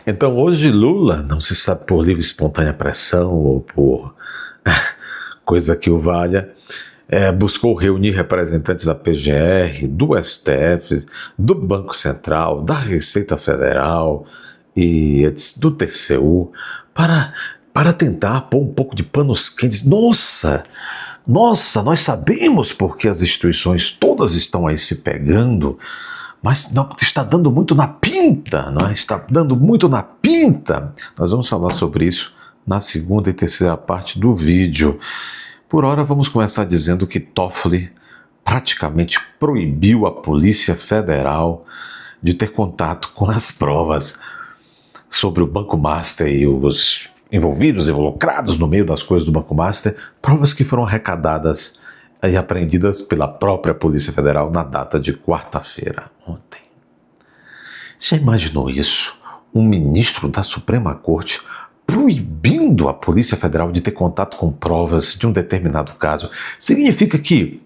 Então, hoje Lula, não se sabe por livre e espontânea pressão ou por coisa que o valha, buscou reunir representantes da PGR, do STF, do Banco Central, da Receita Federal e do TCU para tentar pôr um pouco de panos quentes. Nossa, nós sabemos porque as instituições todas estão aí se pegando, mas não, está dando muito na pinta, não é? Está dando muito na pinta. Nós vamos falar sobre isso na segunda e terceira parte do vídeo. Por hora, vamos começar dizendo que Toffoli praticamente proibiu a Polícia Federal de ter contato com as provas sobre o Banco Master e os envolvidos, involucrados no meio das coisas do Banco Master, provas que foram arrecadadas e apreendidas pela própria Polícia Federal na data de quarta-feira, ontem. Já imaginou isso? Um ministro da Suprema Corte proibindo a Polícia Federal de ter contato com provas de um determinado caso? Significa que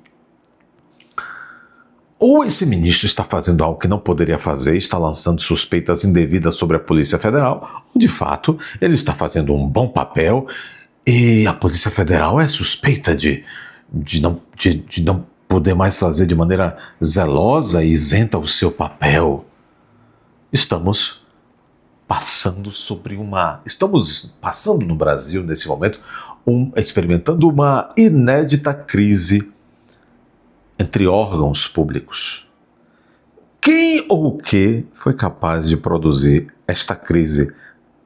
ou esse ministro está fazendo algo que não poderia fazer, está lançando suspeitas indevidas sobre a Polícia Federal, ou de fato ele está fazendo um bom papel e a Polícia Federal é suspeita de não poder mais fazer de maneira zelosa e isenta o seu papel. Estamos passando no Brasil nesse momento, experimentando uma inédita crise entre órgãos públicos. Quem ou o que foi capaz de produzir esta crise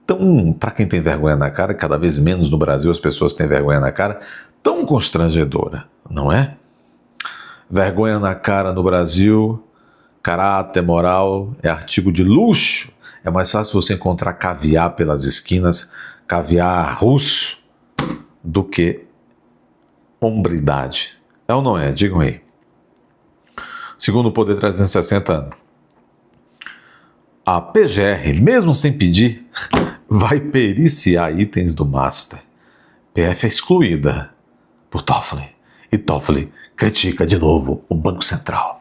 tão, para quem tem vergonha na cara, cada vez menos no Brasil as pessoas têm vergonha na cara, tão constrangedora, não é? Vergonha na cara no Brasil, caráter moral é artigo de luxo. É mais fácil você encontrar caviar pelas esquinas, caviar russo, do que hombridade. É ou não é? Digam aí. Segundo o Poder 360, a PGR, mesmo sem pedir, vai periciar itens do Master. PF é excluída por Toffoli. E Toffoli critica de novo o Banco Central.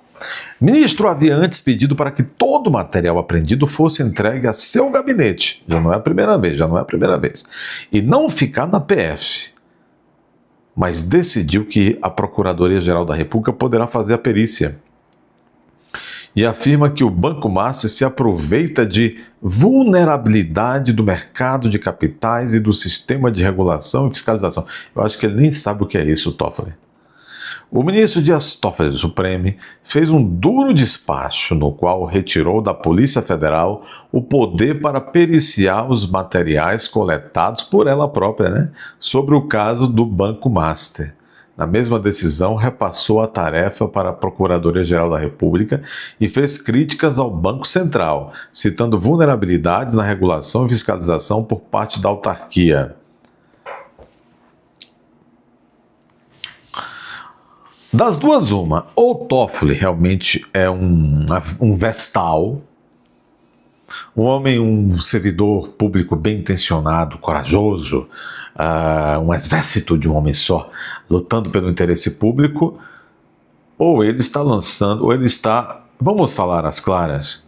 Ministro havia antes pedido para que todo o material apreendido fosse entregue a seu gabinete. Já não é a primeira vez. E não ficar na PF. Mas decidiu que a Procuradoria-Geral da República poderá fazer a perícia. E afirma que o Banco Master se aproveita de vulnerabilidade do mercado de capitais e do sistema de regulação e fiscalização. Eu acho que ele nem sabe o que é isso, Toffoli. O ministro Dias Toffoli do Supremo fez um duro despacho no qual retirou da Polícia Federal o poder para periciar os materiais coletados por ela própria, sobre o caso do Banco Master. Na mesma decisão, repassou a tarefa para a Procuradoria-Geral da República e fez críticas ao Banco Central, citando vulnerabilidades na regulação e fiscalização por parte da autarquia. Das duas, uma, ou Toffoli realmente é um vestal, um homem, um servidor público bem intencionado, corajoso, um exército de um homem só, lutando pelo interesse público, ou ele está, vamos falar às claras,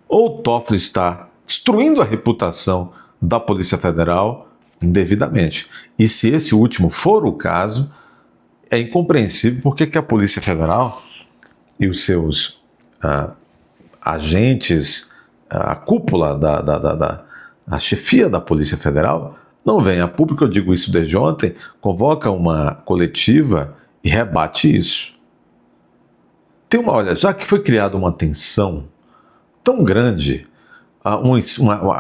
ou Toffoli está destruindo a reputação da Polícia Federal indevidamente. E se esse último for o caso, é incompreensível porque que a Polícia Federal e os seus agentes, a cúpula a chefia da Polícia Federal, não vem a público, eu digo isso desde ontem, convoca uma coletiva e rebate isso. Olha, já que foi criada uma tensão tão grande,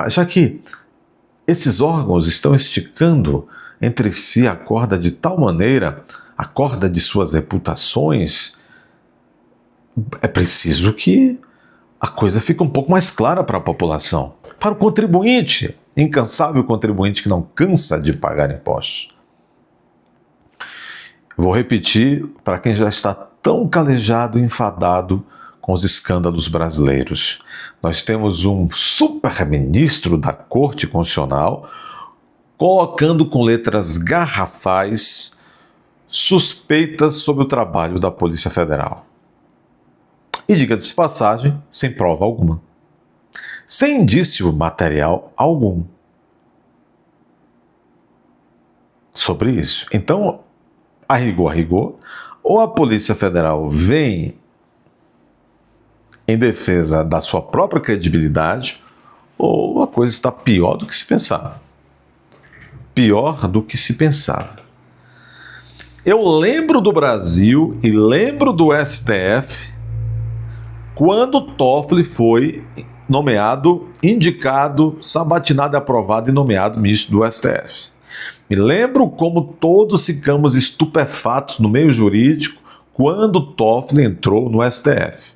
já que esses órgãos estão esticando entre si a corda de tal maneira, a corda de suas reputações, é preciso que a coisa fique um pouco mais clara para a população, para o contribuinte, incansável contribuinte que não cansa de pagar impostos. Vou repetir para quem já está tão calejado e enfadado com os escândalos brasileiros. Nós temos um super-ministro da Corte Constitucional colocando com letras garrafais suspeitas sobre o trabalho da Polícia Federal. E diga-se de passagem, sem prova alguma. sem indício material algum sobre isso. Então, a rigor, ou a Polícia Federal vem em defesa da sua própria credibilidade, ou a coisa está pior do que se pensava. Pior do que se pensava. Eu lembro do Brasil e lembro do STF quando Toffoli foi nomeado, indicado, sabatinado, aprovado e nomeado ministro do STF. Me lembro como todos ficamos estupefatos no meio jurídico quando Toffoli entrou no STF.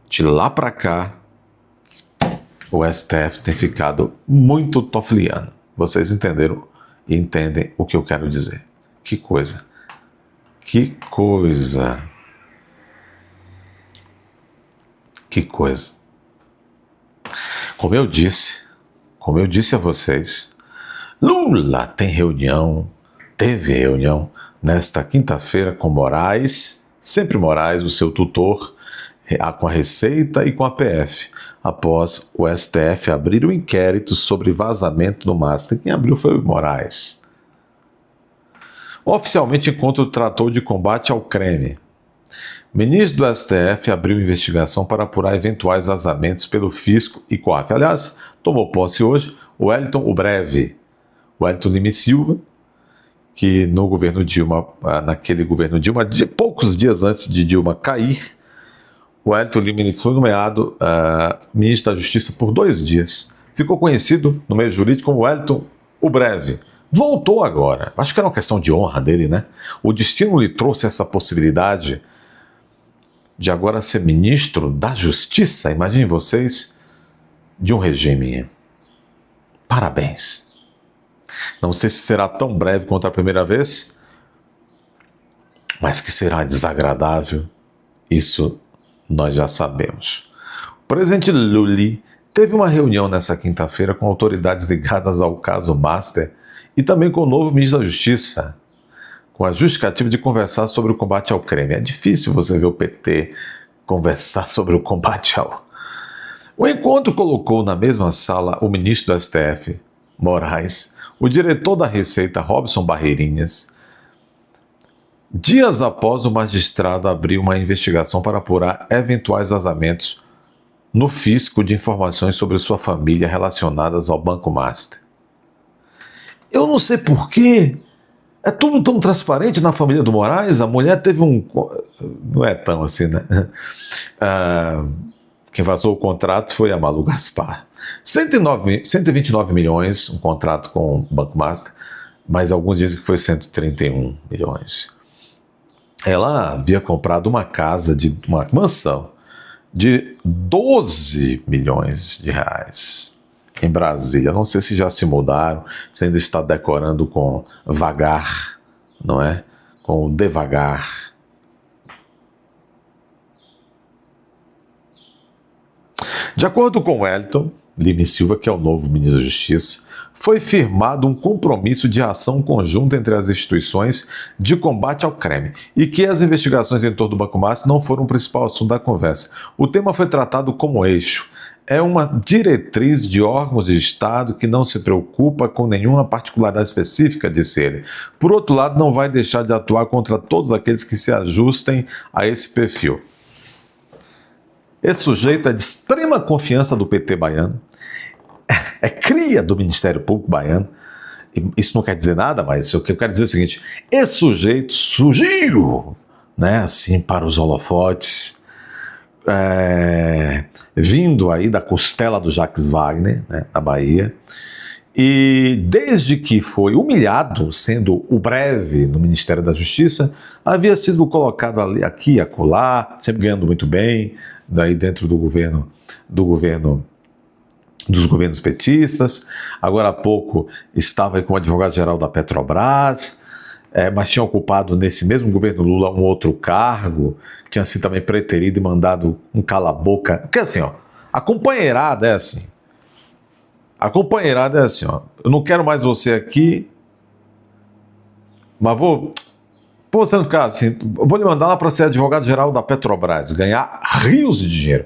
De lá para cá, o STF tem ficado muito toffoliano. Vocês entenderam e entendem o que eu quero dizer. Que coisa. Que coisa. Que coisa. Como eu disse a vocês, Lula teve reunião nesta quinta-feira com Moraes, sempre Moraes, o seu tutor, com a Receita e com a PF, após o STF abrir um inquérito sobre vazamento do Master. Quem abriu foi o Moraes. Oficialmente, o encontro tratou de combate ao crime. O ministro do STF abriu investigação para apurar eventuais vazamentos pelo Fisco e COAF. Aliás, tomou posse hoje o Wellington Lima e Silva, que no governo Dilma, naquele governo Dilma, poucos dias antes de Dilma cair, o Wellington Lima foi nomeado ministro da Justiça por 2 dias. Ficou conhecido no meio jurídico como Wellington o Breve. Voltou agora. Acho que era uma questão de honra dele, né? O destino lhe trouxe essa possibilidade de agora ser ministro da Justiça. Imaginem vocês, de um regime. Parabéns. Não sei se será tão breve quanto a primeira vez, mas que será desagradável, isso nós já sabemos. O presidente Lula teve uma reunião nessa quinta-feira com autoridades ligadas ao caso Master e também com o novo ministro da Justiça, com a justificativa de conversar sobre o combate ao crime. É difícil você ver o PT conversar sobre o combate ao... O encontro colocou na mesma sala o ministro do STF, Moraes, o diretor da Receita, Robson Barreirinhas, dias após o magistrado abrir uma investigação para apurar eventuais vazamentos no fisco de informações sobre sua família relacionadas ao Banco Master. Eu não sei porquê, é tudo tão transparente na família do Moraes. A mulher teve um... Não é tão assim, né? Quem vazou o contrato foi a Malu Gaspar. 129 milhões, um contrato com o Banco Master, mas alguns dizem que foi 131 milhões. Ela havia comprado uma casa, uma mansão, de 12 milhões de reais em Brasília. Não sei se já se mudaram, se ainda está decorando com vagar, não é? Com o devagar. De acordo com Wellington Lima e Silva, que é o novo ministro da Justiça, foi firmado um compromisso de ação conjunta entre as instituições de combate ao crime e que as investigações em torno do Banco Master não foram o principal assunto da conversa. O tema foi tratado como eixo. É uma diretriz de órgãos de Estado que não se preocupa com nenhuma particularidade específica, disse ele. Por outro lado, não vai deixar de atuar contra todos aqueles que se ajustem a esse perfil. Esse sujeito é de extrema confiança do PT baiano, é cria do Ministério Público baiano. Isso não quer dizer nada, mas o que eu quero dizer é o seguinte: esse sujeito surgiu, né, assim, para os holofotes, vindo aí da costela do Jacques Wagner, né, na Bahia, e desde que foi humilhado, sendo o Breve no Ministério da Justiça, havia sido colocado ali, aqui e acolá, sempre ganhando muito bem, daí dentro dos governos petistas. Agora há pouco estava aí como advogado-geral da Petrobras, mas tinha ocupado nesse mesmo governo Lula um outro cargo, tinha sido também preterido e mandado um cala-boca. Porque assim, ó, a companheirada é assim. Eu não quero mais você aqui, mas vou você não ficar assim, vou lhe mandar lá para ser advogado-geral da Petrobras, ganhar rios de dinheiro.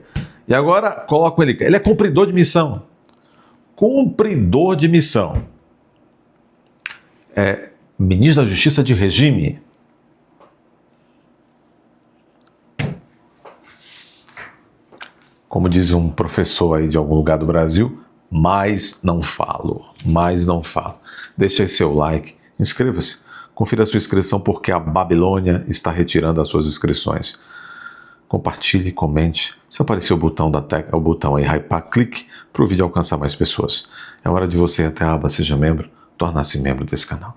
E agora coloco ele. Ele é cumpridor de missão. Cumpridor de missão. É ministro da Justiça de regime. Como diz um professor aí de algum lugar do Brasil, mais não falo, mais não falo. Deixe aí seu like, inscreva-se, confira a sua inscrição porque a Babilônia está retirando as suas inscrições. Compartilhe, comente. Se aparecer o botão o botão aí, hypar, clique para o vídeo alcançar mais pessoas. É hora de você ir até a aba Seja Membro, tornar-se membro desse canal.